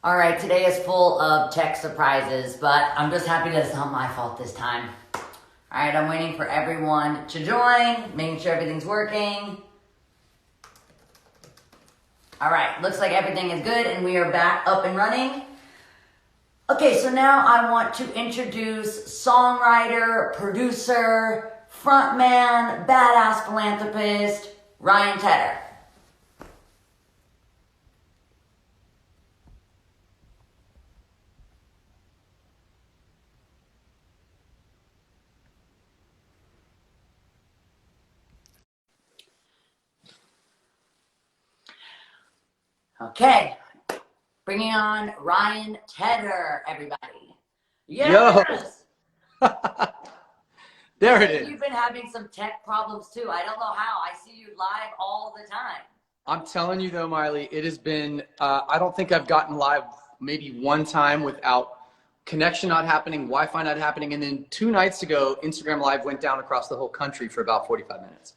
All right, today is full of tech surprises, but I'm just happy that it's not my fault this time. All right, I'm waiting for everyone to join, making sure everything's working. All right, looks like everything is good and we are back up and running. Okay, so now I want to introduce songwriter, producer, frontman, badass philanthropist, Ryan Tedder. Okay, bringing on Ryan Tedder, everybody. Yo, Yes! there Looks it like is. you've been having some tech problems too. I don't know how. I see you live all the time. I'm telling you though, Miley, it has been, I don't think I've gotten live maybe one time without connection not happening, Wi-Fi not happening. And then 2 nights ago, Instagram Live went down across the whole country for about 45 minutes.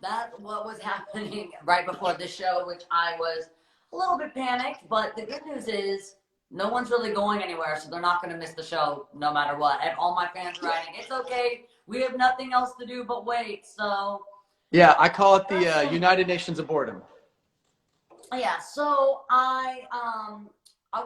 That's what was happening right before the show, which I was a little bit panicked. But the good news is no one's really going anywhere, so they're not going to miss the show no matter what. And all my fans are writing, it's okay. We have nothing else to do but wait. So Yeah, I call it the United Nations of boredom. yeah, so I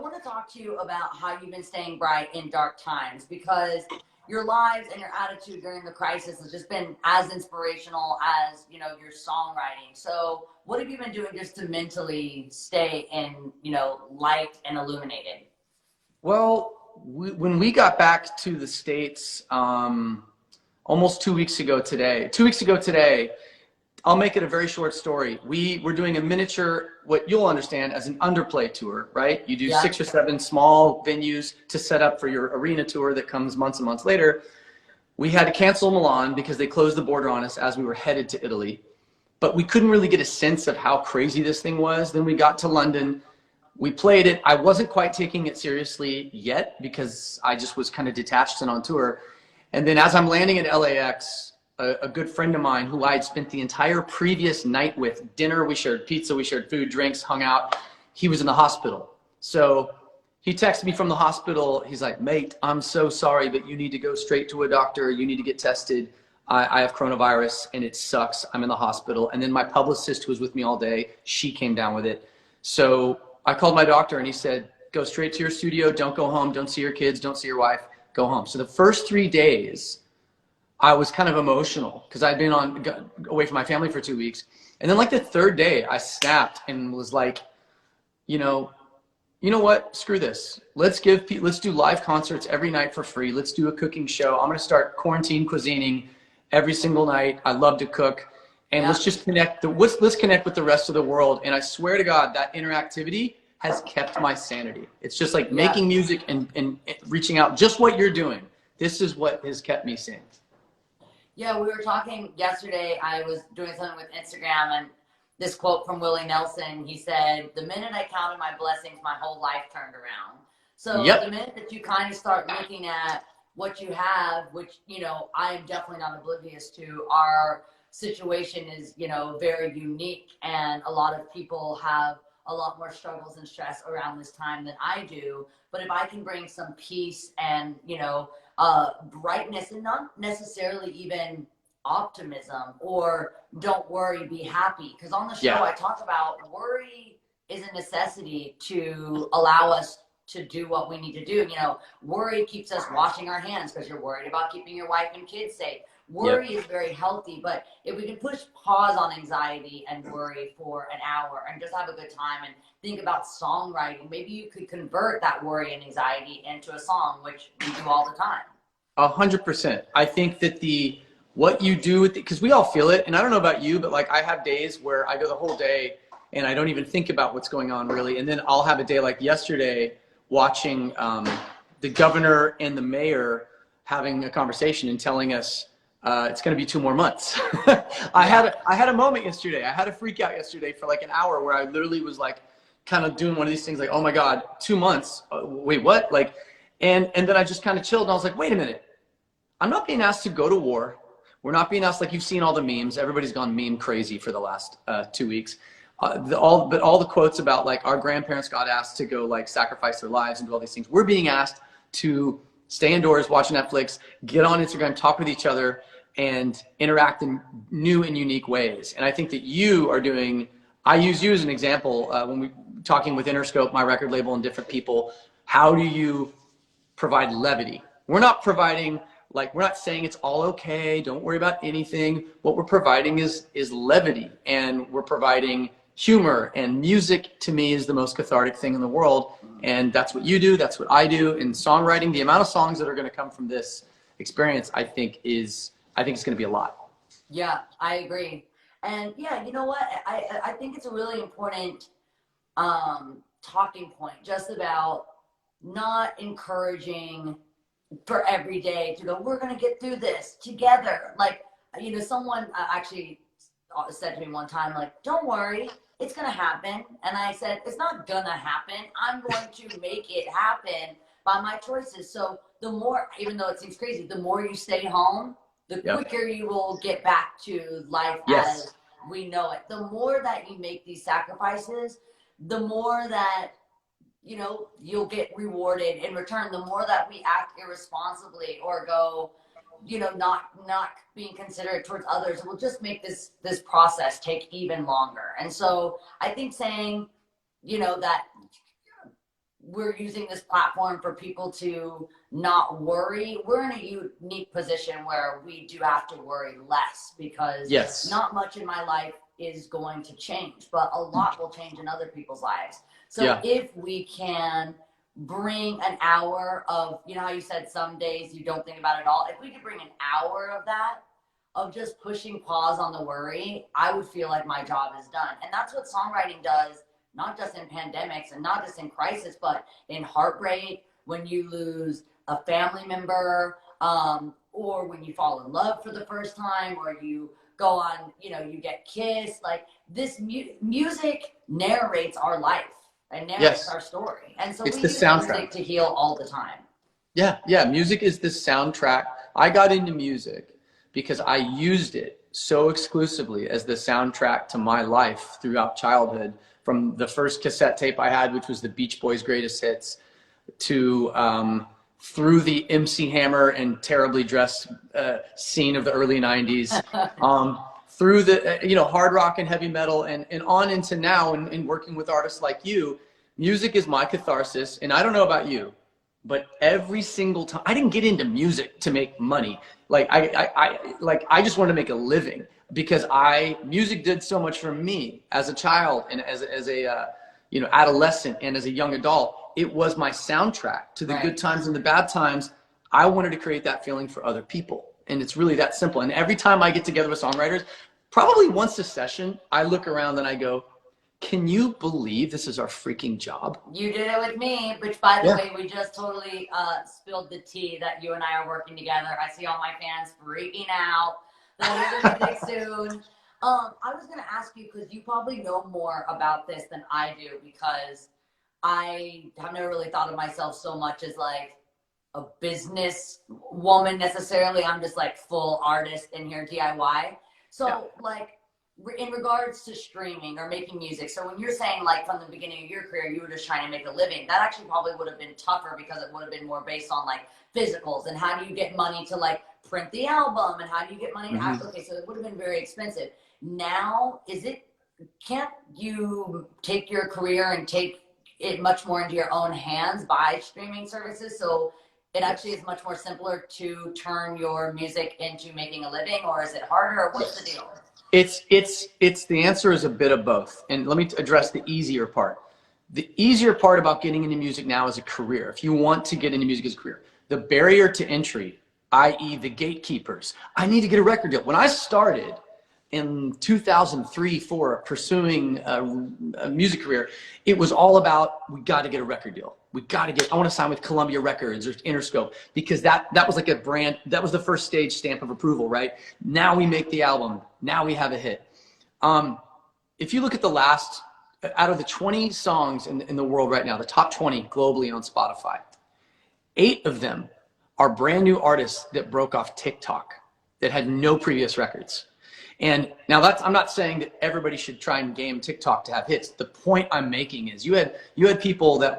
want to talk to you about how you've been staying bright in dark times because your lives and your attitude during the crisis has just been as inspirational as, your songwriting. So, what have you been doing just to mentally stay in, light and illuminated? Well, when we got back to the States almost 2 weeks ago today, 2 weeks ago today, I'll make it a very short story. We were doing a miniature, what you'll understand as an underplay tour, right? You do Yeah. 6 or 7 small venues to set up for your arena tour that comes months and months later. We had to cancel Milan because they closed the border on us as we were headed to Italy. But we couldn't really get a sense of how crazy this thing was. Then we got to London. We played it. I wasn't quite taking it seriously yet because I just was kind of detached and on tour. And then as I'm landing at LAX, a good friend of mine who I had spent the entire previous night with, dinner, we shared pizza, we shared food, drinks, hung out. He was in the hospital. So he texted me from the hospital. He's like, mate, I'm so sorry, but you need to go straight to a doctor. You need to get tested. I have coronavirus and it sucks. I'm in the hospital. And then my publicist who was with me all day, she came down with it. So I called my doctor and he said, go straight to your studio. Don't go home. Don't see your kids. Don't see your wife. Go home. So the first 3 days, I was kind of emotional because I'd been away from my family for 2 weeks. And then like the third day, I snapped and was like, you know, you know what? Screw this. Let's do live concerts every night for free. Let's do a cooking show. I'm going to start quarantine cuisining every single night. I love to cook. And Yeah. let's just let's connect with the rest of the world. And I swear to God, that interactivity has kept my sanity. It's just like Yeah. making music and reaching out, just what you're doing. This is what has kept me sane. Yeah, we were talking yesterday. I was doing something with Instagram, and this quote from Willie Nelson. He said, "The minute I counted my blessings, my whole life turned around." So the Yep. minute that you kind of start looking at what you have, which I am definitely not oblivious to, our situation is very unique, and a lot of people have a lot more struggles and stress around this time than I do. But if I can bring some peace and brightness, and not necessarily even optimism or don't worry, be happy. Because on the show, Yeah. I talk about worry is a necessity to allow us to do what we need to do. Worry keeps us washing our hands because you're worried about keeping your wife and kids safe. Yep. Worry is very healthy, but if we can push pause on anxiety and worry for an hour and just have a good time and think about songwriting, maybe you could convert that worry and anxiety into a song, which we do all the time. 100%. I think that what you do with because we all feel it, and I don't know about you, but like I have days where I go the whole day and I don't even think about what's going on really, and then I'll have a day like yesterday watching the governor and the mayor having a conversation and telling us it's going to be 2 more months. I had a moment yesterday. I had a freak out yesterday for like an hour where I literally was like kind of doing one of these things like, oh my God, 2 months. Wait, what? Like, and then I just kind of chilled and I was like, wait a minute. I'm not being asked to go to war. We're not being asked, like you've seen all the memes. Everybody's gone meme crazy for the last 2 weeks. But all the quotes about like our grandparents got asked to go like sacrifice their lives and do all these things. We're being asked to stay indoors, watch Netflix, get on Instagram, talk with each other, and interact in new and unique ways. And I think that you are doing, I use you as an example when we talking with Interscope, my record label, and different people. How do you provide levity? We're not providing, like, we're not saying it's all okay, don't worry about anything. What we're providing is levity, and we're providing humor, and music to me is the most cathartic thing in the world. And that's what you do, that's what I do. In songwriting, the amount of songs that are going to come from this experience, I think it's going to be a lot. Yeah, I agree. And yeah, you know what? I think it's a really important talking point, just about not encouraging for every day to go, we're going to get through this together. Like, you know, someone actually said to me one time, like, don't worry, it's going to happen. And I said, it's not going to happen. I'm going to make it happen by my choices. So the more, even though it seems crazy, the more you stay home, the quicker you will get back to life as we know it. The more that you make these sacrifices, the more that, you know, you'll get rewarded in return. The more that we act irresponsibly or go, you know, not being considerate towards others, will just make this process take even longer. And so I think saying, you know, that we're using this platform for people to not worry, we're in a unique position where we do have to worry less, because not much in my life is going to change, but a lot will change in other people's lives. So if we can bring an hour of, you know how you said some days you don't think about it all, if we could bring an hour of that, of just pushing pause on the worry, I would feel like my job is done. And that's what songwriting does, not just in pandemics and not just in crisis, but in heartbreak, when you lose a family member, or when you fall in love for the first time, or you go on, you know, you get kissed. Like, this music narrates our life and narrates our story. And so it's we the use soundtrack music to heal all the time. Yeah, music is the soundtrack. I got into music because I used it so exclusively as the soundtrack to my life throughout childhood, from the first cassette tape I had, which was the Beach Boys' Greatest Hits, to through the MC Hammer and Terribly Dressed scene of the early 90s, through the you know, hard rock and heavy metal, and on into now, and working with artists like you. Music is my catharsis. And I don't know about you, but every single time, I didn't get into music to make money. Like I just wanted to make a living, because music did so much for me as a child, and as a you know, adolescent, and as a young adult. It was my soundtrack to the good times and the bad times. I wanted to create that feeling for other people. And it's really that simple. And every time I get together with songwriters, probably once a session, I look around and I go, can you believe this is our freaking job? You did it with me, which, by the way, we just totally spilled the tea that you and I are working together. I see all my fans freaking out. That we're going to soon. I was going to ask you, because you probably know more about this than I do, because I have never really thought of myself so much as like a business woman necessarily. I'm just like full artist in here, DIY. So like, in regards to streaming or making music, so when you're saying like from the beginning of your career you were just trying to make a living, that actually probably would have been tougher, because it would have been more based on like physicals, and how do you get money to like print the album, and how do you get money to okay, so it would have been very expensive. Now, can't you take your career and take it much more into your own hands by streaming services? So it actually is much more simpler to turn your music into making a living, or is it harder, or what's the deal? It's the answer is a bit of both. And let me address the easier part. The easier part about getting into music now is a career. If you want to get into music as a career, the barrier to entry, i.e. the gatekeepers, I need to get a record deal. When I started in 2003, 2004, pursuing a music career, it was all about, we got to get a record deal. I want to sign with Columbia Records or Interscope, because that was like a brand, that was the first stage stamp of approval, right? Now we make the album. Now we have a hit. If you look at the last, out of the 20 songs in the world right now, the top 20 globally on Spotify, 8 of them are brand new artists that broke off TikTok, that had no previous records. And now I'm not saying that everybody should try and game TikTok to have hits. The point I'm making is you had people that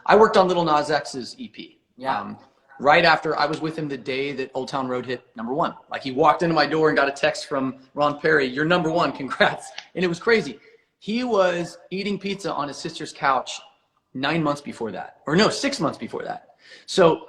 I worked on Lil Nas X's EP. Yeah. Right after I was with him the day that Old Town Road hit #1. Like he walked into my door and got a text from Ron Perry, "You're #1, congrats." And it was crazy. He was eating pizza on his sister's couch 9 months before that, or no, 6 months before that. So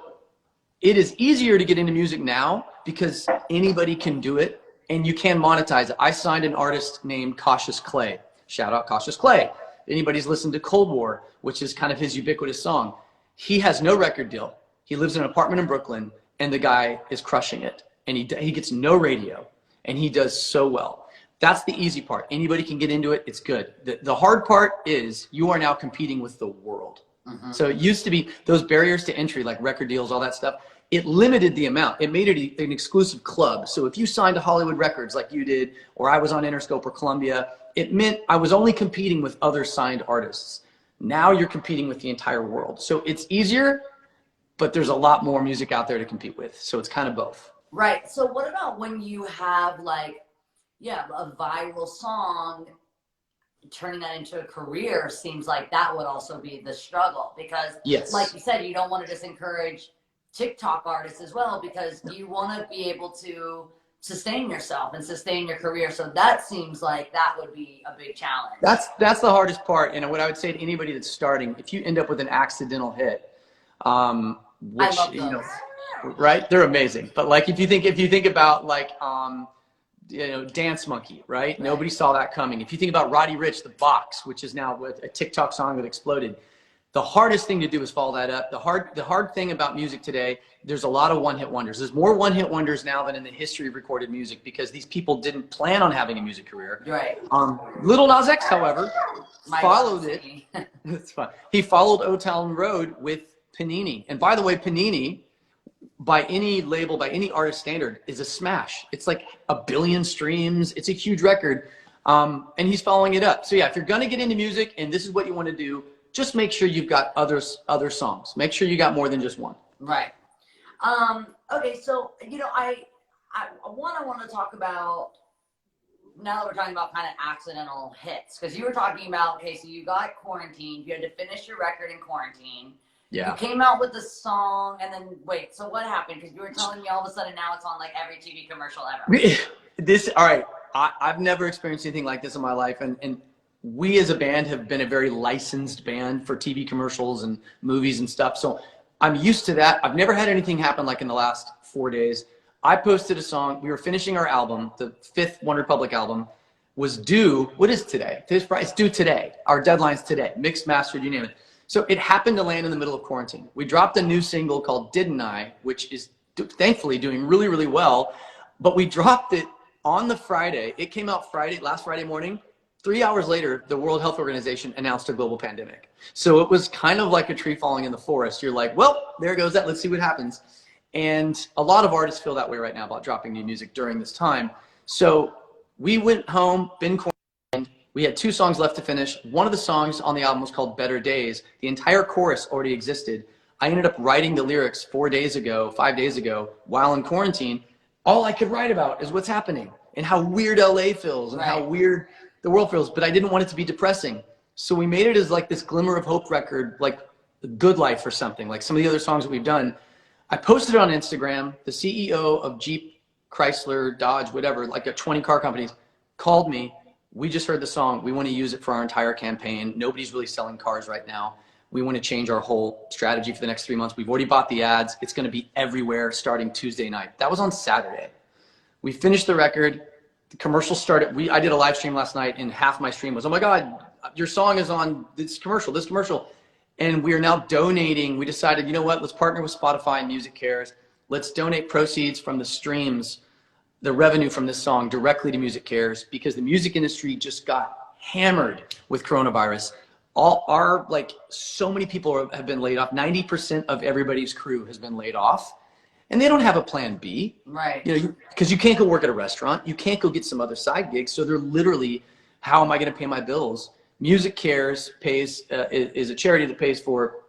it is easier to get into music now because anybody can do it and you can monetize it. I signed an artist named Cautious Clay. Shout out Cautious Clay. Anybody's listened to Cold War, which is kind of his ubiquitous song. He has no record deal. He lives in an apartment in Brooklyn and the guy is crushing it. And he gets no radio and he does so well. That's the easy part. Anybody can get into it. It's good. The hard part is you are now competing with the world. Mm-hmm. So it used to be those barriers to entry, like record deals, all that stuff. It limited the amount. It made it an exclusive club. So if you signed to Hollywood Records like you did, or I was on Interscope or Columbia, it meant I was only competing with other signed artists. Now you're competing with the entire world. So it's easier, but there's a lot more music out there to compete with. So it's kind of both. Right. So what about when you have a viral song, turning that into a career seems like that would also be the struggle because yes, like you said, you don't want to just encourage TikTok artists as well because you want to be able to sustain yourself and sustain your career. So that seems like that would be a big challenge. That's the hardest part. And what I would say to anybody that's starting, if you end up with an accidental hit, which, I love those. Right? They're amazing. But like, if you think about like, Dance Monkey, right? Nobody saw that coming. If you think about Roddy Ricch, The Box, which is now a TikTok song that exploded, the hardest thing to do is follow that up. The hard thing about music today, there's a lot of one-hit wonders. There's more one-hit wonders now than in the history of recorded music because these people didn't plan on having a music career. Right. Lil Nas X, however, followed it. It's fine. He followed O Town Road with Panini. And by the way, Panini, by any label, by any artist standard, is a smash. It's like 1 billion streams. It's a huge record. And he's following it up. So yeah, if you're going to get into music and this is what you want to do, just make sure you've got other songs. Make sure you got more than just one. Right. Okay, so, I want to talk about, now that we're talking about kind of accidental hits, because you were talking about, okay, so you got quarantined, you had to finish your record in quarantine. Yeah. You came out with the song, and then, wait, so what happened? Because you were telling me all of a sudden now it's on like every TV commercial ever. All right, I've never experienced anything like this in my life, and we as a band have been a very licensed band for TV commercials and movies and stuff. So I'm used to that. I've never had anything happen like in the last 4 days. I posted a song. We were finishing our album. The 5th One Republic album was due. What is today? It's due today. Our deadline's today. Mixed, mastered, you name it. So it happened to land in the middle of quarantine. We dropped a new single called Didn't I, which is thankfully doing really, really well. But we dropped it on the Friday. It came out last Friday morning. 3 hours later, the World Health Organization announced a global pandemic. So it was kind of like a tree falling in the forest. You're like, well, there goes that. Let's see what happens. And a lot of artists feel that way right now about dropping new music during this time. So we went home, been quarantined. We had 2 songs left to finish. One of the songs on the album was called Better Days. The entire chorus already existed. I ended up writing the lyrics 5 days ago, while in quarantine. All I could write about is what's happening and how weird LA feels and how weird the world feels, but I didn't want it to be depressing. So we made it as like this glimmer of hope record, like Good Life or something, like some of the other songs that we've done. I posted it on Instagram. The CEO of Jeep, Chrysler, Dodge, whatever, like a 20 car companies, called me. We just heard the song. We want to use it for our entire campaign. Nobody's really selling cars right now. We want to change our whole strategy for the next 3 months. We've already bought the ads. It's going to be everywhere starting Tuesday night. That was on Saturday. We finished the record. The commercial started. I did a live stream last night, and half my stream was, oh my God, your song is on this commercial. And we are now donating. We decided, you know what, let's partner with Spotify and Music Cares. Let's donate proceeds from the streams, the revenue from this song directly to Music Cares, because the music industry just got hammered with coronavirus. So many people have been laid off. 90% of everybody's crew has been laid off. And they don't have a plan B, right? Because you can't go work at a restaurant. You can't go get some other side gigs. So they're literally, how am I going to pay my bills? Music Cares is a charity that pays for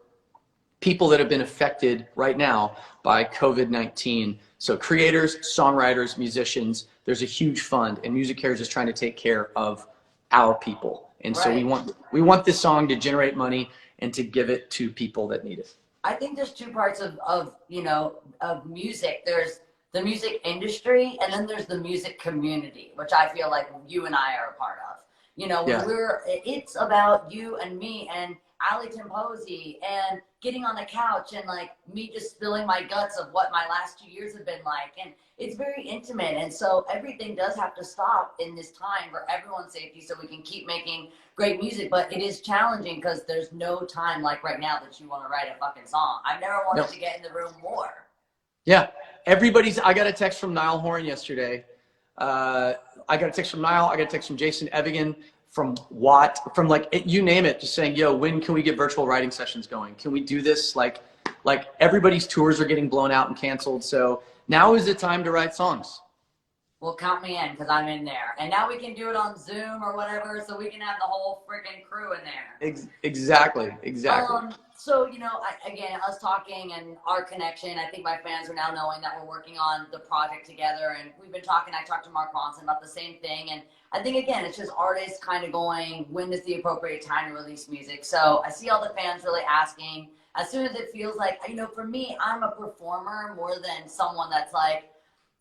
people that have been affected right now by COVID-19. So creators, songwriters, musicians, there's a huge fund, and Music Cares is trying to take care of our people. And so we want this song to generate money and to give it to people that need it. I think there's two parts of music. There's the music industry, and then there's the music community, which I feel like you and I are a part of. You know, it's about you and me and Ali Timposi and getting on the couch and like me just spilling my guts of what my last 2 years have been like. And it's very intimate. And so everything does have to stop in this time for everyone's safety so we can keep making great music. But it is challenging because there's no time like right now that you want to write a fucking song. I've never wanted to get in the room more. Yeah. I got a text from Niall Horan yesterday. I got a text from Niall. I got a text from Jason Evigan, from Watt, from like, you name it, just saying, yo, when can we get virtual writing sessions going? Can we do this? Like everybody's tours are getting blown out and canceled. So now is the time to write songs. Well, count me in because I'm in there. And now we can do it on Zoom or whatever, so we can have the whole freaking crew in there. Exactly. So, you know, again, us talking and our connection, I think my fans are now knowing that we're working on the project together. And we've been talking, I talked to Mark Ronson about the same thing. And I think, again, it's just artists kind of going, when is the appropriate time to release music? So I see all the fans really asking, as soon as it feels like, you know, for me, I'm a performer more than someone that's like,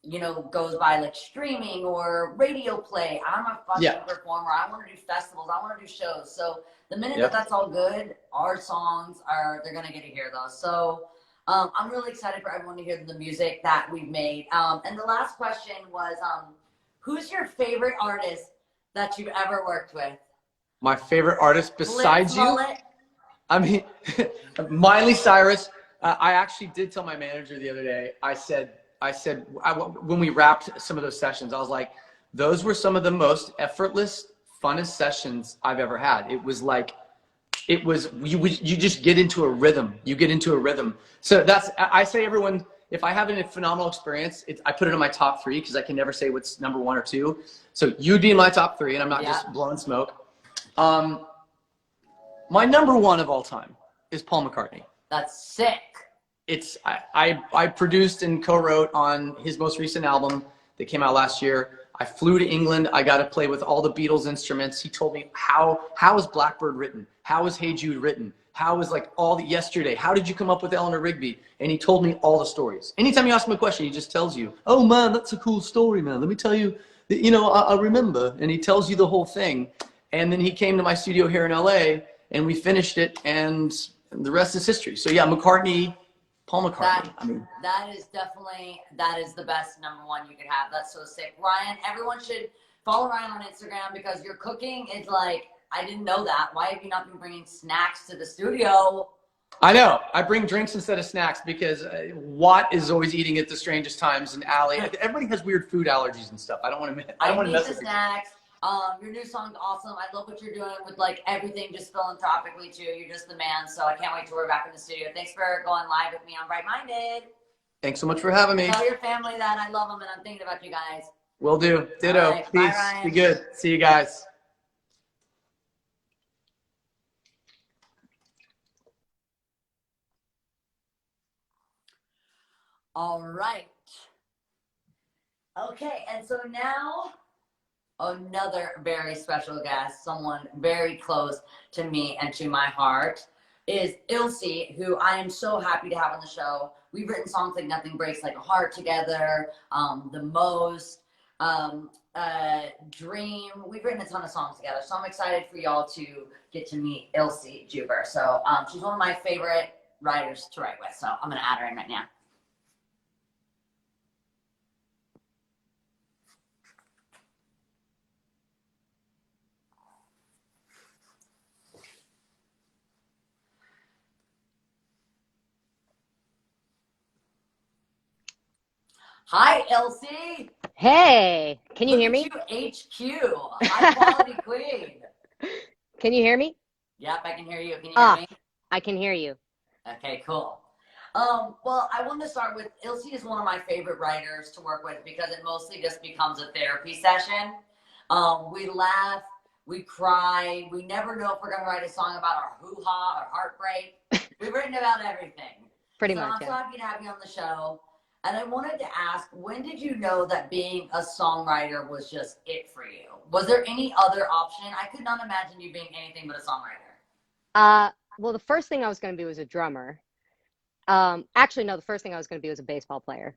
you know, goes by like streaming or radio play. I'm a fucking performer. I want to do festivals. I want to do shows. So the minute that that's all good, our songs they're going to get to hear those. So I'm really excited for everyone to hear the music that we've made. And the last question was, who's your favorite artist that you've ever worked with? My favorite artist besides you? I mean, Miley Cyrus. I actually did tell my manager the other day, I said, when we wrapped some of those sessions, I was like, those were some of the most effortless, funnest sessions I've ever had. It was like, you just get into a rhythm. You get into a rhythm. So I say everyone, if I have a phenomenal experience, I put it in my top 3 because I can never say what's number 1 or 2. So you'd be in my top 3, and I'm not just blowing smoke. My number 1 of all time is Paul McCartney. That's sick. I produced and co-wrote on his most recent album that came out last year. I flew to England. I got to play with all the Beatles instruments. He told me how is Blackbird written? How is Hey Jude written? How is like all the Yesterday? How did you come up with Eleanor Rigby? And he told me all the stories. Anytime you ask him a question, he just tells you, oh man, that's a cool story, man. Let me tell you, you know, I remember. And he tells you the whole thing. And then he came to my studio here in LA and we finished it, and the rest is history. So yeah, McCartney, Paul McCartney. That is the best number 1 you could have. That's so sick. Ryan, everyone should follow Ryan on Instagram because your cooking is like, I didn't know that. Why have you not been bringing snacks to the studio? I know. I bring drinks instead of snacks because Watt is always eating at the strangest times, and Allie. Everybody has weird food allergies and stuff. I don't want to mess with snacks. Your new song's awesome. I love what you're doing with like everything just philanthropically too. You're just the man. So I can't wait till we're back in the studio. Thanks for going live with me on Bright Minded. Thanks so much for having me. Tell your family that I love them and I'm thinking about you guys. Will do. Ditto. Right. Peace. Bye, Ryan. Be good. See you guys. All right. Okay, and so now another very special guest, someone very close to me and to my heart, is Ilsey, who I am so happy to have on the show. We've written songs like Nothing Breaks Like a Heart together, The Most, Dream. We've written a ton of songs together, so I'm excited for y'all to get to meet Ilsey Jubber. So she's one of my favorite writers to write with, so I'm going to add her in right now. Hi, Ilsey. Hey, can you hear me? HQ, high quality queen. Can you hear me? Yep, I can hear you. Can you hear me? I can hear you. Okay, cool. Well, I wanted to start with, Ilsey is one of my favorite writers to work with because it mostly just becomes a therapy session. We laugh, we cry, we never know if we're going to write a song about our hoo-ha or heartbreak. We've written about everything. Pretty much, I'm so happy to have you on the show. And I wanted to ask, when did you know that being a songwriter was just it for you? Was there any other option? I could not imagine you being anything but a songwriter. Well, the first thing I was going to be was a drummer. Actually, no, the first thing I was going to be was a baseball player.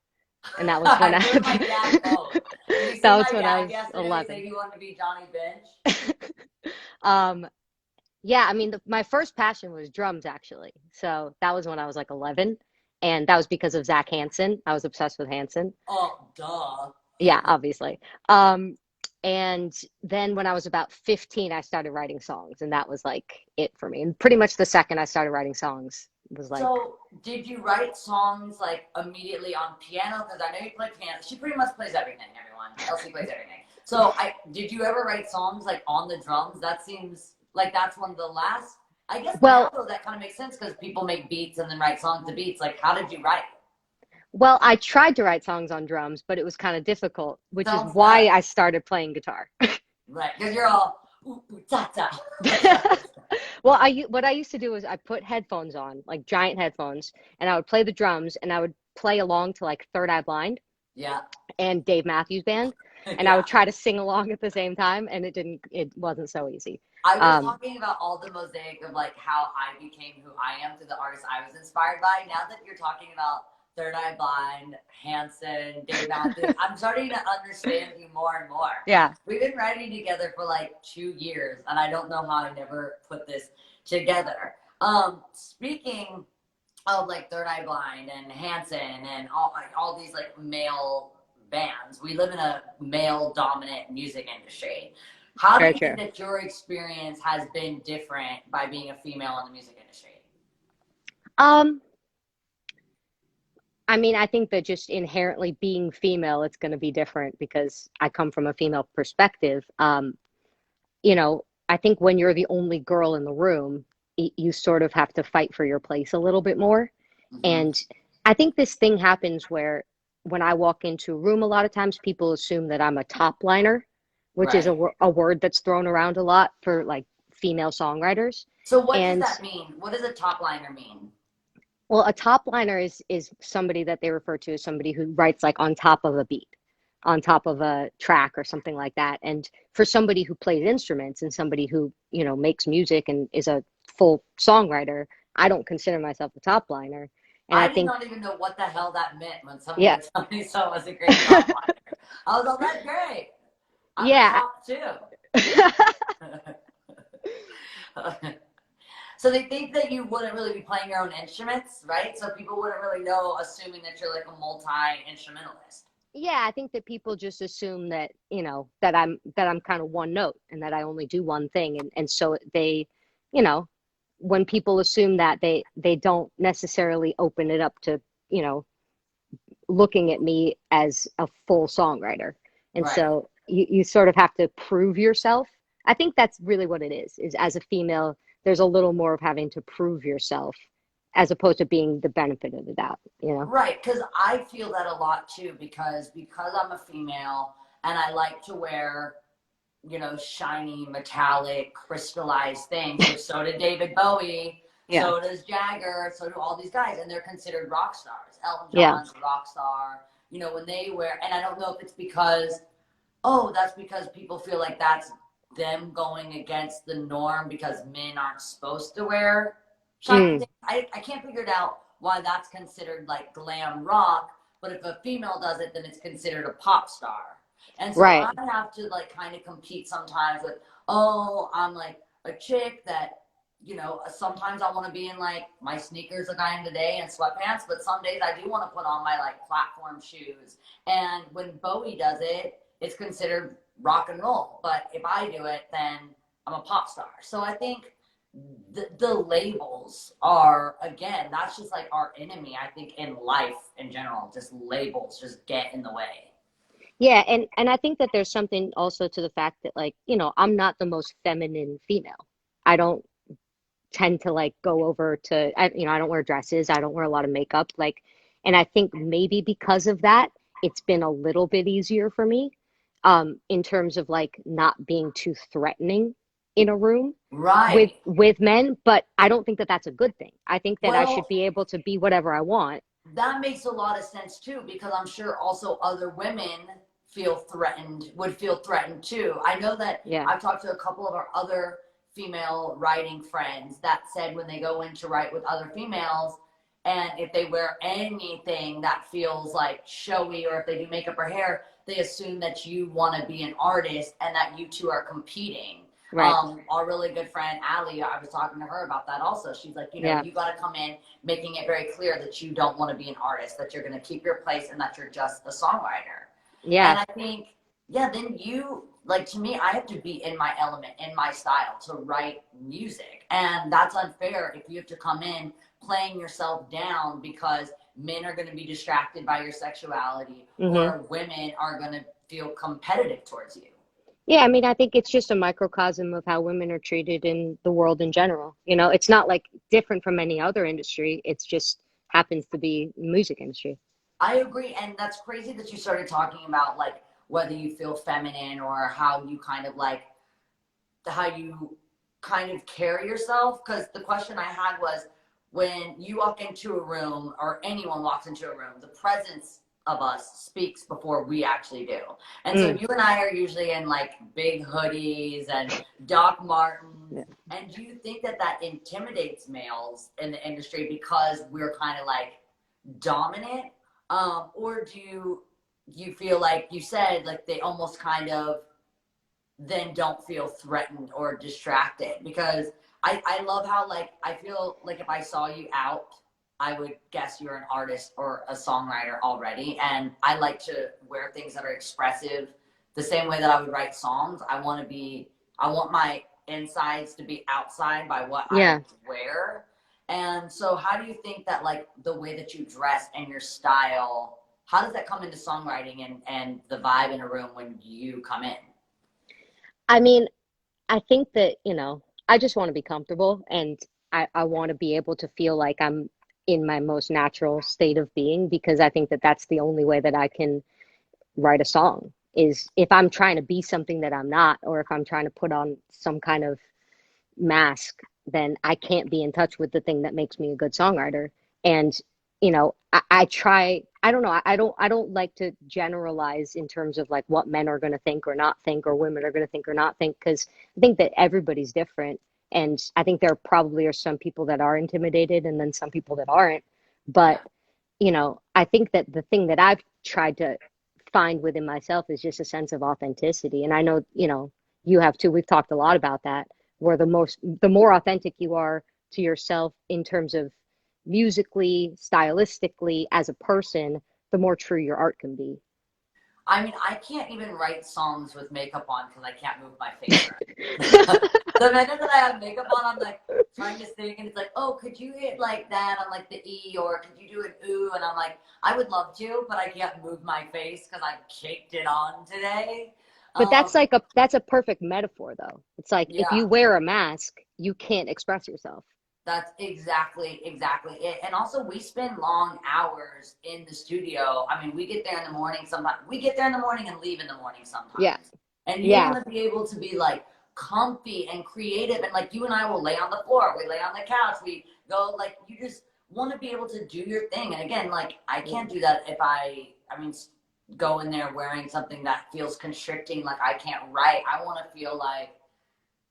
And that was when You and my dad both. Did you see that my was when I dad was yesterday say 11. he wanted to be Johnny Bench? Um, yeah, I mean, my first passion was drums, actually. So that was when I was like 11. And that was because of Zach Hansen. I was obsessed with Hansen. Oh, duh. Yeah, obviously. Um, and then when I was about 15, I started writing songs, and that was like it for me. And pretty much the second I started writing songs was like, So, did you write songs like immediately on piano? Because I know you play piano. She pretty much plays everything, everyone. Elsie plays everything. So, did you ever write songs like on the drums? That seems like that's one of the last. I guess now well, though that kind of makes sense because people make beats and then write songs to beats. Like, how did you write? well, I tried to write songs on drums, but it was kind of difficult, which is Sounds why nuts. I started playing guitar. Right, because you're all ooh, ooh, ta ta. Well, what I used to do is I put headphones on, like giant headphones, and I would play the drums, and I would play along to like Third Eye Blind Yeah, and Dave Matthews Band, and I yeah. would try to sing along at the same time, and it wasn't so easy. I was Um, talking about all the mosaic of like how I became who I am through the artists I was inspired by. Now that you're talking about Third Eye Blind, Hanson, Dave Matthews, I'm starting to understand you more and more. yeah, We've been writing together for like 2 years, and I don't know how I never put this together. Speaking of like Third Eye Blind and Hanson and all these like male bands, we live in a male dominant music industry. How do very you think true. that your experience has been different by being a female in the music industry? Um, I mean, I think that just inherently being female, it's going to be different because I come from a female perspective. I think when you're the only girl in the room, you sort of have to fight for your place a little bit more. Mm-hmm. And I think this thing happens where when I walk into a room, a lot of times people assume that I'm a top liner, which is Right. a word that's thrown around a lot for like female songwriters. So what does And that mean? What does a top liner mean? well, a top liner is somebody that they refer to as somebody who writes like on top of a beat, on top of a track or something like that. And for somebody who plays instruments and somebody who, makes music and is a full songwriter, I don't consider myself a top liner. And I I did think, not even know what the hell that meant when someone yeah, would tell me so was a great top liner. I was all, that's great. I'm a yeah. top too. So they think that you wouldn't really be playing your own instruments, right? So people wouldn't really know, assuming that you're like a multi-instrumentalist. Yeah, I think that people just assume that, that I'm kind of one note and that I only do one thing. And so they, you know, when people assume that they don't necessarily open it up to, you know, looking at me as a full songwriter. And Right. so you sort of have to prove yourself. I think that's really what it is as a female, there's a little more of having to prove yourself as opposed to being the benefit of the doubt, you know? Right, because I feel that a lot too, because I'm a female and I like to wear, shiny, metallic, crystallized things, which so did David Bowie, Yeah. so does Jagger, so do all these guys, and they're considered rock stars. Elton Yeah. John's a rock star, when they wear, and I don't know if it's because, oh, that's because people feel like that's them going against the norm because men aren't supposed to wear shiny Mm, things. I can't figure it out why that's considered like glam rock, but if a female does it, then it's considered a pop star. And so right. I have to like kind of compete sometimes with, oh, I'm like a chick that, sometimes I want to be in like my sneakers like I am today and sweatpants, but some days I do want to put on my like platform shoes. And when Bowie does it, it's considered rock and roll. But if I do it, then I'm a pop star. So I think the labels are, again, that's just like our enemy. I think in life in general, just labels just get in the way. Yeah, and I think that there's something also to the fact that like, I'm not the most feminine female. I don't tend to like go over to I don't wear dresses, I don't wear a lot of makeup like, and I think maybe because of that, it's been a little bit easier for me in terms of like not being too threatening in a room Right. with men, but I don't think that that's a good thing. I think that I should Well, be able to be whatever I want. that makes a lot of sense too, because I'm sure also other women would feel threatened too. I know that Yeah. I've talked to a couple of our other female writing friends that said when they go in to write with other females, and if they wear anything that feels like showy, or if they do makeup or hair, they assume that you want to be an artist and that you two are competing. Right. Our really good friend Allie, I was talking to her about that also. She's like, Yeah. you got to come in making it very clear that you don't want to be an artist, that you're going to keep your place, and that you're just a songwriter. Yeah. And I think, yeah, then like, to me, I have to be in my element, in my style to write music. And that's unfair if you have to come in playing yourself down because men are going to be distracted by your sexuality, or women are going to feel competitive towards you. Yeah, I mean, I think it's just a microcosm of how women are treated in the world in general. You know, it's not like different from any other industry. It's just happens to be music industry. I agree. And that's crazy that you started talking about like whether you feel feminine or how you kind of carry yourself. Because the question I had was, when you walk into a room, or anyone walks into a room, the presence of us speaks before we actually do. And so you and I are usually in like big hoodies and Doc Martens. Yeah. And do you think that intimidates males in the industry because we're kind of like dominant? Or do you feel like you said, like they almost kind of then don't feel threatened or distracted? Because I love how, like, I feel like if I saw you out, I would guess you're an artist or a songwriter already. And I like to wear things that are expressive the same way that I would write songs. I want my insides to be outside by what I wear. And so how do you think that, like, the way that you dress and your style, how does that come into songwriting and the vibe in a room when you come in? I mean, I think that, I just want to be comfortable, and I want to be able to feel like I'm in my most natural state of being, because I think that that's the only way that I can write a song, is if I'm trying to be something that I'm not, or if I'm trying to put on some kind of mask, then I can't be in touch with the thing that makes me a good songwriter. And I try, I don't know, I don't like to generalize in terms of like what men are going to think or not think, or women are going to think or not think, because I think that everybody's different. And I think there probably are some people that are intimidated and then some people that aren't. But, I think that the thing that I've tried to find within myself is just a sense of authenticity. And I know, you have too. We've talked a lot about that, where the more authentic you are to yourself in terms of musically, stylistically, as a person, the more true your art can be. I mean, I can't even write songs with makeup on because I can't move my face right. The minute that I have makeup on, I'm like trying to sing, and it's like, oh, could you hit like that on like the E, or could you do an ooh? And I'm like, I would love to, but I can't move my face because I caked it on today. But that's a perfect metaphor, though. It's like, if you wear a mask, you can't express yourself. That's exactly it. And also, we spend long hours in the studio. I mean, we get there in the morning sometimes. We get there in the morning and leave in the morning sometimes. Yeah. And you want to be able to be like comfy and creative. And like, you and I will lay on the floor. We lay on the couch. We go, like, you just want to be able to do your thing. And again, like, I can't do that if I go in there wearing something that feels constricting. Like, I can't write. I want to feel like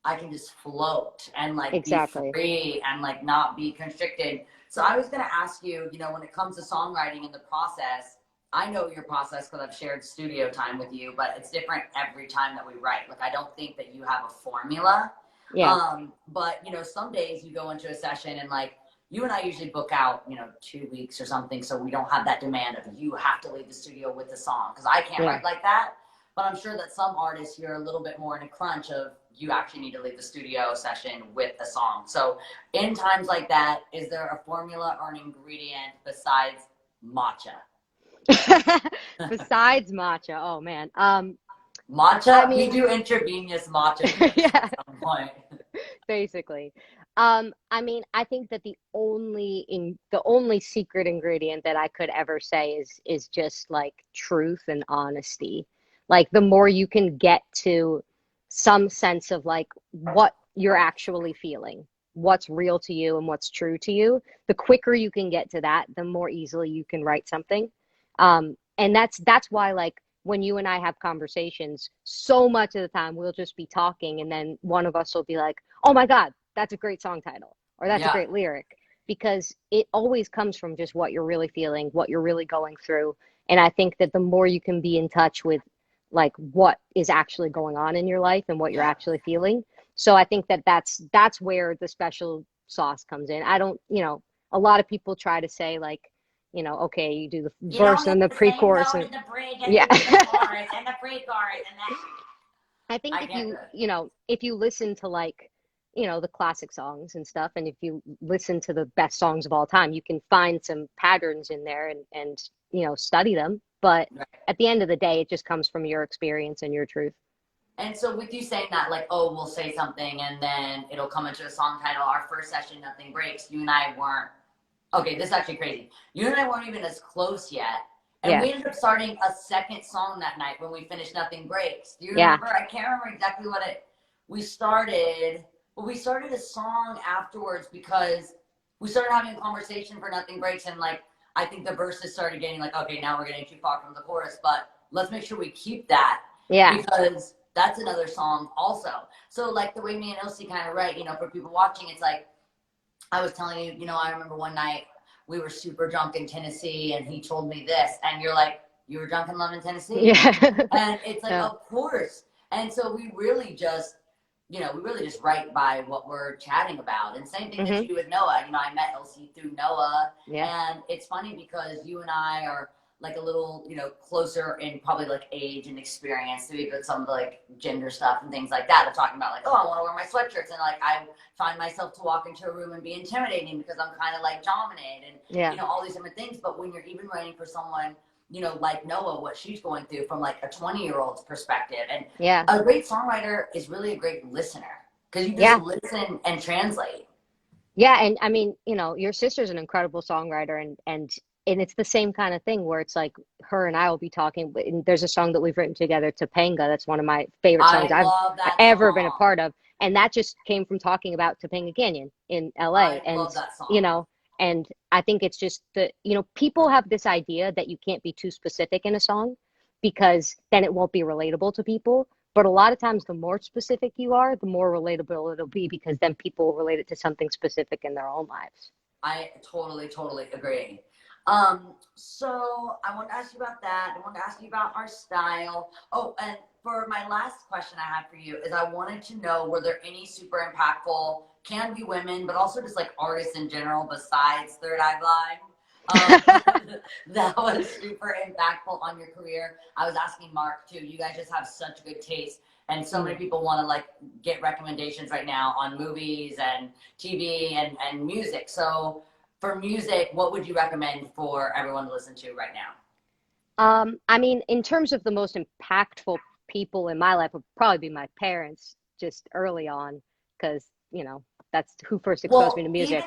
I can just float and like be free and like not be constricted. So I was going to ask you, when it comes to songwriting and the process, I know your process because I've shared studio time with you, but it's different every time that we write. Like, I don't think that you have a formula. Yeah. But some days you go into a session and like, you and I usually book out, 2 weeks or something. So we don't have that demand of you have to leave the studio with the song, because I can't write like that. But I'm sure that some artists, you're a little bit more in a crunch of, you actually need to leave the studio session with a song. So in times like that, is there a formula or an ingredient besides matcha? Besides matcha, oh man. Matcha? We do intravenous matcha at some point. Basically. I think that the only secret ingredient that I could ever say is just like truth and honesty. Like, the more you can get to some sense of like what you're actually feeling, what's real to you and what's true to you, the quicker you can get to that, the more easily you can write something. And that's why, like, when you and I have conversations, so much of the time we'll just be talking and then one of us will be like, oh my God, that's a great song title, or that's a Yeah. great lyric, because it always comes from just what you're really feeling, what you're really going through. And I think that the more you can be in touch with like what is actually going on in your life and what you're Yeah. actually feeling. So I think that that's where the special sauce comes in. I don't, a lot of people try to say like, okay, you do the You don't verse hit and the the same pre-chorus note and in the bridge as yeah. you do the chorus and the pre-chorus and that. I think I if get you, it. if you listen to like, the classic songs and stuff, and if you listen to the best songs of all time, you can find some patterns in there and study them. But Right. at the end of the day, it just comes from your experience and your truth. And so with you saying that, like, oh, we'll say something and then it'll come into a song title. Our first session, Nothing Breaks, you and I weren't, okay, this is actually crazy. You and I weren't even as close yet. And Yeah. we ended up starting a second song that night when we finished Nothing Breaks. Do you Yeah. remember? I can't remember exactly what we started. But we started a song afterwards because we started having a conversation for Nothing Breaks. And like, I think the verses started getting like, okay, now we're getting too far from the chorus, but let's make sure we keep that Yeah. because that's another song also. So like the way me and Ilsey kind of write, for people watching, it's like, I was telling you, I remember one night we were super drunk in Tennessee and he told me this and you're like, you were drunk in London, Tennessee? Yeah. And it's like, Yeah. of course. And so we really just, write by what we're chatting about. And same thing that Hmm. you do with Noah. I met Ilsey through Noah. Yeah. And it's funny because you and I are like a little, closer in probably like age and experience to even some of the like gender stuff and things like that. They're talking about like, oh, I want to wear my sweatshirts. And like, I find myself to walk into a room and be intimidating because I'm kind of like dominant and, Yeah. all these different things. But when you're even writing for someone, like Noah, what she's going through from like a 20-year-old's perspective. And Yeah. a great songwriter is really a great listener because you just Yeah. listen and translate. Yeah. And I mean, your sister's an incredible songwriter and it's the same kind of thing where it's like her and I will be talking. And there's a song that we've written together, Topanga. That's one of my favorite songs I I've love that ever been a song. part of. And that just came from talking about Topanga Canyon in LA. I love that You song. know, and I think it's just that, people have this idea that you can't be too specific in a song because then it won't be relatable to people. But a lot of times, the more specific you are, the more relatable it'll be because then people will relate it to something specific in their own lives. I totally, totally agree. So I want to ask you about that. I want to ask you about our style. Oh, and for my last question I have for you is I wanted to know, were there any super impactful, can be women, but also just like artists in general besides Third Eye Blind, that was super impactful on your career? I was asking Mark too. You guys just have such good taste. And so many people want to like get recommendations right now on movies and TV and music. So for music, what would you recommend for everyone to listen to right now? I mean, in terms of the most impactful people in my life would probably be my parents just early on, because, that's who first exposed me to Well, music.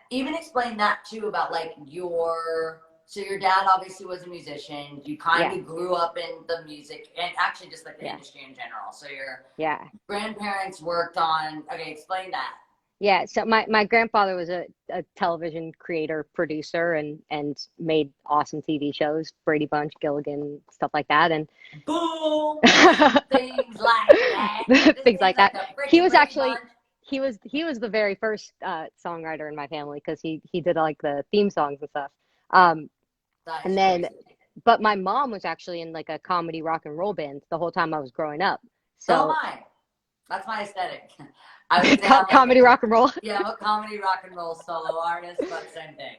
even But explain that too about like so your dad obviously was a musician. You kind yeah, of grew up in the music and actually just like the yeah, industry in general. So your yeah, grandparents worked on, okay, explain that. yeah. So my grandfather was a television creator, producer, and made awesome TV shows, Brady Bunch, Gilligan, stuff like that. And Boom! Things like that. This things thing's like like that. the He freaking was Brady actually Bunch. he was the very first songwriter in my family because he did like the theme songs and stuff. Um, That and is then, crazy. but my mom was actually in like a comedy rock and roll band the whole time I was growing up. So am So I. That's my aesthetic. I would say I'm like comedy rock and roll. yeah, I'm a comedy rock and roll solo artist, but same thing.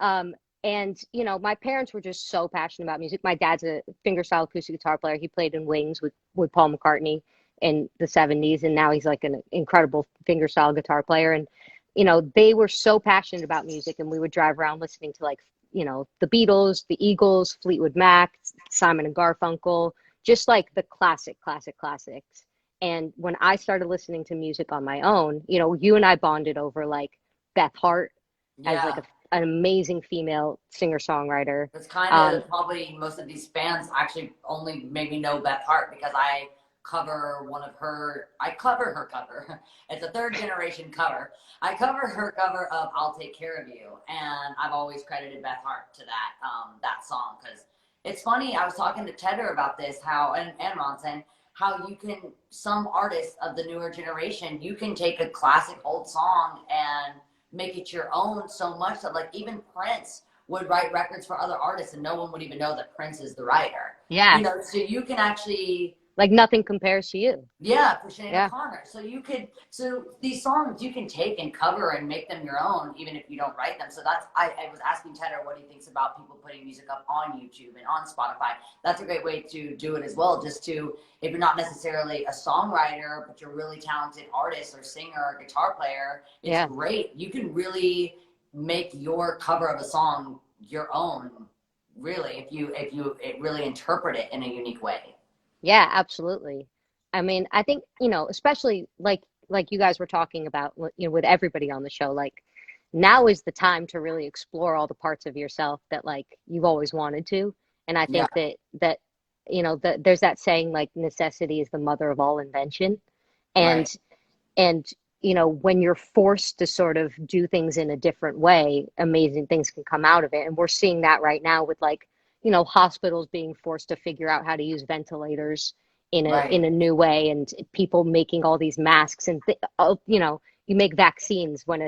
Um, and my parents were just so passionate about music. My dad's a fingerstyle acoustic guitar player. He played in Wings with Paul McCartney in the 70s, and now he's like an incredible fingerstyle guitar player. And they were so passionate about music, and we would drive around listening to like the Beatles, the Eagles, Fleetwood Mac, Simon and Garfunkel, just like the classics. And when I started listening to music on my own, you and I bonded over like Beth Hart as like Yeah. an amazing female singer-songwriter. That's kind Um, of probably most of these fans actually only maybe know Beth Hart because I cover I cover her cover. It's a third generation cover. I cover her cover of I'll Take Care of You. And I've always credited Beth Hart to that song. Cause it's funny. I was talking to Tedder about this, and Ronson, how you can, some artists of the newer generation, you can take a classic old song and make it your own so much that like even Prince would write records for other artists and no one would even know that Prince is the writer. Yeah. You know, so you can actually, Like nothing compares to you. yeah, for Sinead Yeah. O'Connor. So these songs you can take and cover and make them your own, even if you don't write them. So I was asking Tedder what he thinks about people putting music up on YouTube and on Spotify. That's a great way to do it as well. Just to, if you're not necessarily a songwriter, but you're a really talented artist or singer or guitar player, it's great. You can really make your cover of a song your own, really, if you really interpret it in a unique way. Yeah, absolutely. I mean, I think, especially like you guys were talking about, with everybody on the show, like now is the time to really explore all the parts of yourself that like you've always wanted to. And I think that there's that saying like necessity is the mother of all invention. And Right. and when you're forced to sort of do things in a different way, amazing things can come out of it. And we're seeing that right now with like, hospitals being forced to figure out how to use ventilators in a new way, and people making all these masks and you make vaccines when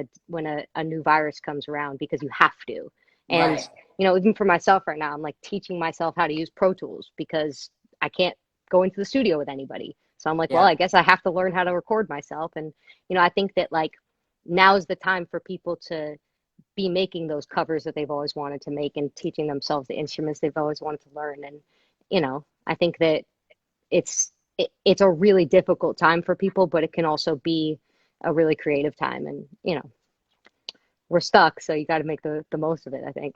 a new virus comes around because you have to. And Right. Even for myself right now, I'm like teaching myself how to use Pro Tools because I can't go into the studio with anybody. So I'm like, well, I guess I have to learn how to record myself. And, I think that like now is the time for people to be making those covers that they've always wanted to make and teaching themselves the instruments they've always wanted to learn. And, I think that it's a really difficult time for people, but it can also be a really creative time. And, we're stuck, so you got to make the most of it, I think.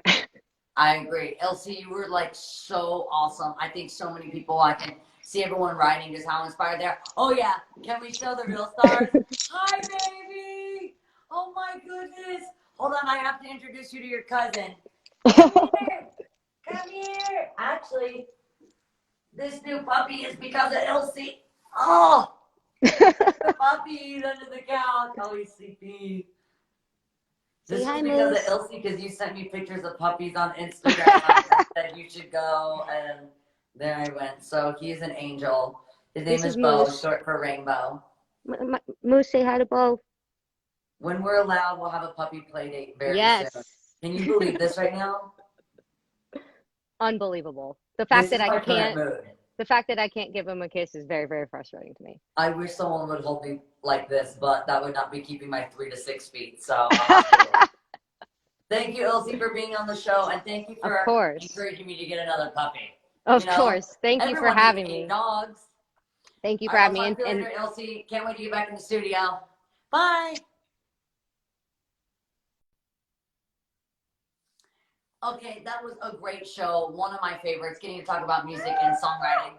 I agree. Ilsey, you were like so awesome. I think so many people, I can see everyone writing just how inspired they are. Oh yeah, can we show the real stars? Hi baby! Oh my goodness. Hold on, I have to introduce you to your cousin. Come here! Come here! Actually, this new puppy is because of Ilsey. Oh! The puppy under the couch. Oh, he's sleepy. This was because of Ilsey, because you sent me pictures of puppies on Instagram. I said you should go, and there I went. So he's an angel. His name is Bo, short for Rainbow. Moose, say hi to Bo. When we're allowed, we'll have a puppy play date very soon. Can you believe this right now? Unbelievable. The fact that I can't. Mood. The fact that I can't give him a kiss is very, very frustrating to me. I wish someone would hold me like this, but that would not be keeping my 3 to 6 feet. So thank you, Ilsey, for being on the show, and thank you for encouraging me to get another puppy. Of course. Thank you for having me. Dogs. Thank you for having me. I'll talk to you later, Ilsey. Can't wait to get back in the studio. Bye. Okay, that was a great show. One of my favorites, getting to talk about music and songwriting.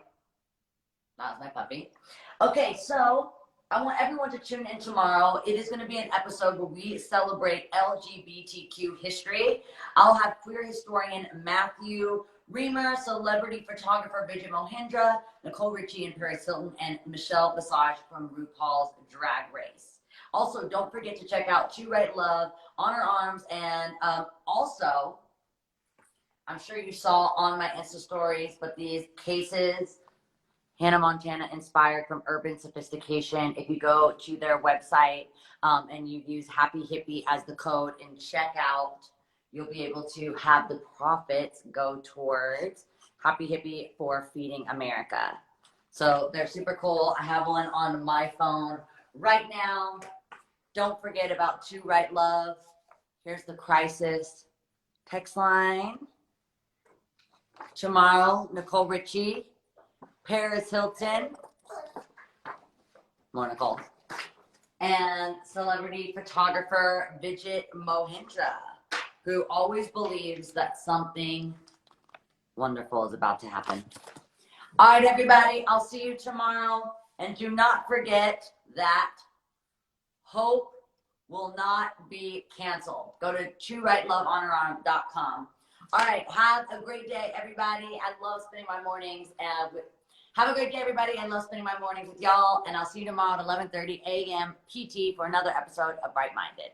That was my puppy. Okay, so I want everyone to tune in tomorrow. It is going to be an episode where we celebrate LGBTQ history. I'll have queer historian Matthew Reamer, celebrity photographer Vijay Mohindra, Nicole Richie and Paris Hilton, and Michelle Visage from RuPaul's Drag Race. Also, don't forget to check out To Right Love, Honor Arms, and also, I'm sure you saw on my Insta stories, but these cases, Hannah Montana inspired from urban sophistication. If you go to their website and you use Happy Hippie as the code in checkout, you'll be able to have the profits go towards Happy Hippie for Feeding America. So they're super cool. I have one on my phone right now. Don't forget about To Right Love. Here's the crisis text line. Tomorrow, Nicole Richie, Paris Hilton, more Nicole, and celebrity photographer Vijay Mohindra, who always believes that something wonderful is about to happen. All right, everybody, I'll see you tomorrow. And do not forget that hope will not be canceled. Go to TrueRightLoveHonorArm.com. All right, have a great day, everybody. I love spending my mornings with Have a great day, everybody. I love spending my mornings with y'all, and I'll see you tomorrow at 11:30 a.m. PT for another episode of Bright Minded.